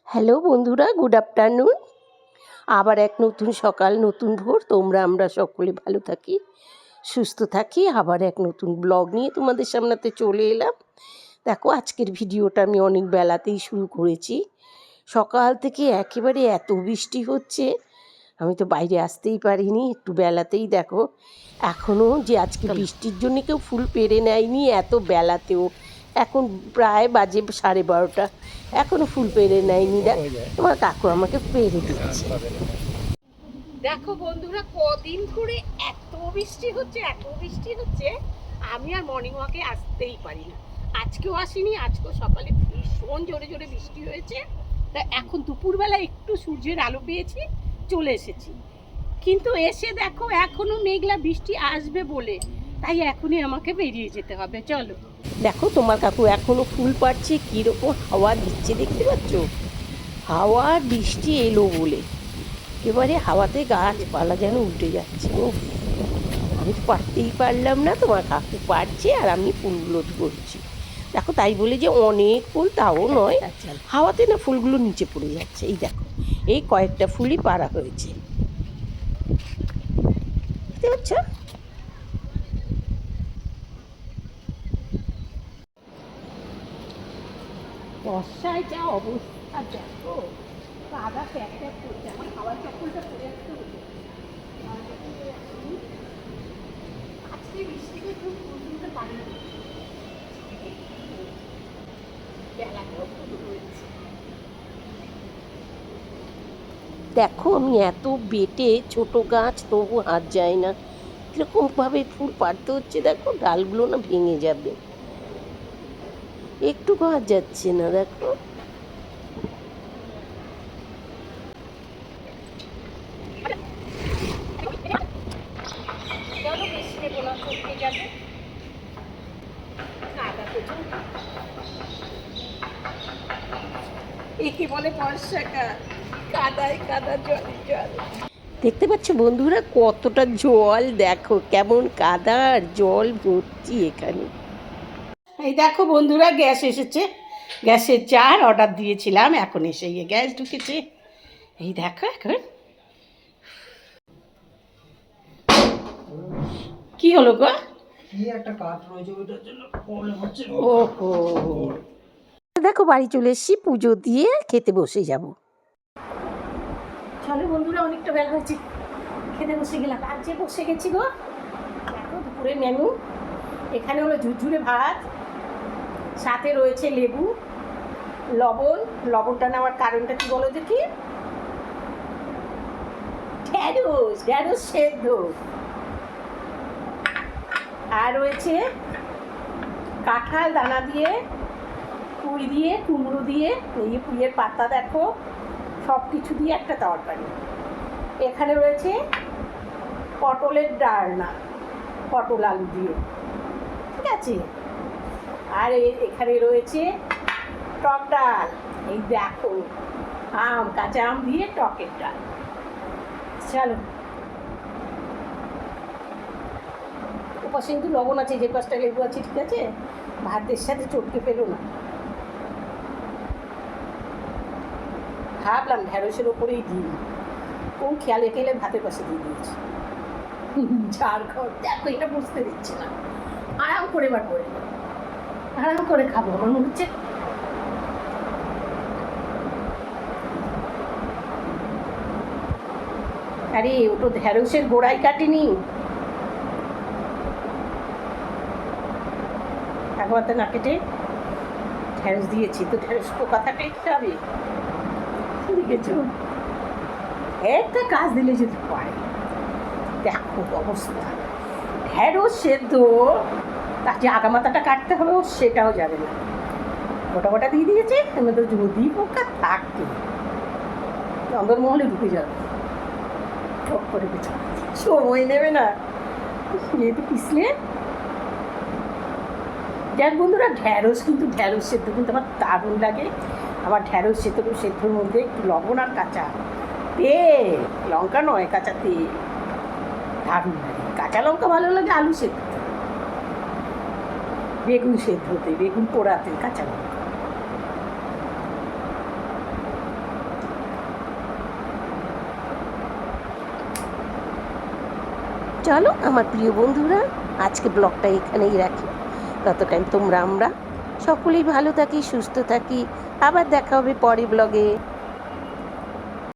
Hello বন্ধুরা, good afternoon. আবার এক নতুন সকাল, নতুন ভোর। আমরা সকলে ভালো থাকি, সুস্থ থাকি। আবার এক নতুন ব্লগ নিয়ে তোমাদের সামনেতে চলে এলাম। দেখো, আজকের ভিডিওটা আমি অনেক বেলাতেই শুরু করেছি। সকাল থেকে একেবারে এত বৃষ্টি হচ্ছে, আমি তো বাইরে আসতেই পারিনি। একটু বেলাতেই দেখো, এখনও যে আজকে বৃষ্টির জন্য কেউ ফুল পেরে নেয়নি এত বেলাতেও। এখন প্রায় বাজে 12:30, এখনও ফুল পেরে নেয়নি। দেখ, তোমার কাকু আমাকে পেরে দিচ্ছে। দেখো বন্ধুরা, কদিন ধরে এত বৃষ্টি হচ্ছে, এত বৃষ্টি হচ্ছে, আমি আর মর্নিং ওয়াকে আসতেই পারি না। আজকেও আসিনি, আজকেও সকালে ভীষণ জোরে জোরে বৃষ্টি হয়েছে। তা এখন দুপুরবেলা একটু সূর্যের আলো পেয়েছি, চলে এসেছি। কিন্তু এসে দেখো এখনো মেঘলা, বৃষ্টি আসবে বলে, তাই এখনই আমাকে বেরিয়ে যেতে হবে। চলো, দেখো তোমার কাকু এখনো ফুল পাড়ছে, কিরকম হাওয়া দিচ্ছে দেখতে পাচ্ছ। হাওয়া বৃষ্টি এলো বলে এবারে হাওয়াতে গাছপালা যেন উল্টে যাচ্ছে। ও, আমি তো পারতেই পারলাম না, তোমার কাকু পারছে আর আমি ফুলগুলো ধরছি। দেখো, তাই বলে যে অনেক ফুল তাও নয়, হাওয়াতে না ফুলগুলো নিচে পড়ে যাচ্ছে। এই দেখো, এই কয়েকটা ফুলই পাড়া হয়েছে, বুঝতে পারছো? বর্ষায় যা অবস্থা দেখো, কাদা প্যাক প্যাক করছে। আমার খাওয়ার চপ্পলটা পরে আসতে হতো। আজকে বৃষ্টিতে খুব তুলতে পারি না। দেখো, আমি এত বেটে ছোট গাছ তবু হাত যায় না, কিরকমভাবে ফুল পাড়তে হচ্ছে। দেখো, ডালগুলো না ভেঙে যাবে, একটু হাত যাচ্ছে না। দেখো, একে বলে বর্ষাকাল, কাদায় কাদা, জল জল। দেখতে পাচ্ছ বন্ধুরা, কতটা জল, দেখো কেমন কাদা আর জল ভর্তি এখানে। এই দেখো বন্ধুরা, গ্যাস এসেছে। গ্যাসের চার অর্ডার দিয়েছিলাম, এখন এসে গিয়ে গ্যাস ঢুকেছে। এই দেখো, এখন কি হলো গো? একটা কাঠ রয়েছে, ওইটার জন্য প্রবলেম হচ্ছে। ওহো, দেখো বাড়ি চলে এসেছি, পুজো দিয়ে খেতে বসে যাব। চলো বন্ধুরা, অনেকটা বেলা হয়েছে, খেতে বসে গেলাম। আর যে বসে গেছি গো, দেখো দুপুরের মেনু। এখানে হলো ঝুরঝুরে ভাত, সাথে রয়েছে লেবু, লবণ। লবণটা নেওয়ার কারণটা কি বলো দেখি? ঢ্যাঁড়স, ঢ্যাঁড়স সেদ্ধ। আর রয়েছে কাঁঠাল দানা দিয়ে, পুঁই দিয়ে, কুমড়ো দিয়ে, এই পুঁইয়ের পাতা দেখো, সব কিছু দিয়ে একটা তরকারি। এখানে রয়েছে পটলের ডালনা, পটল আলু দিয়ে, ঠিক আছে। আর এখানে রয়েছে টক ডাল। এই দেখো, আম, কাঁচা আম দিয়ে টকের ডাল। চলো, ওপাশে কিন্তু লবণ আছে, যে পাশটা লেবু আছে, ঠিক আছে। ভাতের সাথে চটকে পেলো না, ভাবলাম ঢ্যাঁড়সের ওপরেই দিই, কোন খেয়ালে খেলে ভাতের পাশে দিয়ে দিয়েছি। ঝাড়খণ্ড দেখো, এটা বুঝতে দিচ্ছে না। আরাম করে বার করে, আরাম করে খাবো। আমার মনে হচ্ছে আরে ও তো ঢ্যাঁড়সের গোড়াই কাটেনি, একবার না কেটে ঢ্যাঁড়স দিয়েছি। তো ঢ্যাঁড়স পোকা থাকলে কি হবে? দেখেছ, একটা কাজ দিলে যদি পারে। দেখো অবস্থা, ঢ্যাঁড়স সেদ্ধ, তার যে আগামাথাটা কাটতে হবে সেটাও যাবে না, গোটা গোটা দিয়ে দিয়েছে। আমি তো যদি পোকা থাকে অন্দরমহলে ঢুকে যাবে, ঠক করে কিছু সময় নেবে না, যেহেতু পিছলে। দেখ বন্ধুরা, ঢ্যাঁড়স কিন্তু, ঢ্যাঁড়স সেদ্ধ কিন্তু আমার দারুণ লাগে। আমার ঢ্যাঁড়স সেদ্ধর মধ্যে একটু লবণ আর কাঁচা তেল, লঙ্কা নয়, কাঁচা তেল, দারুণ লাগে। কাঁচা লঙ্কা ভালো লাগে আলু সেদ্ধ, বেগুন সেদ্ধতে, বেগুন পোড়াতে কাঁচা লঙ্কা। চলো আমার প্রিয় বন্ধুরা, আজকে ব্লগটা এখানেই রাখি। ততটাইম তোমরা আমরা সকলেই ভালো থাকি, সুস্থ থাকি। আবার দেখা হবে পরের ব্লগে।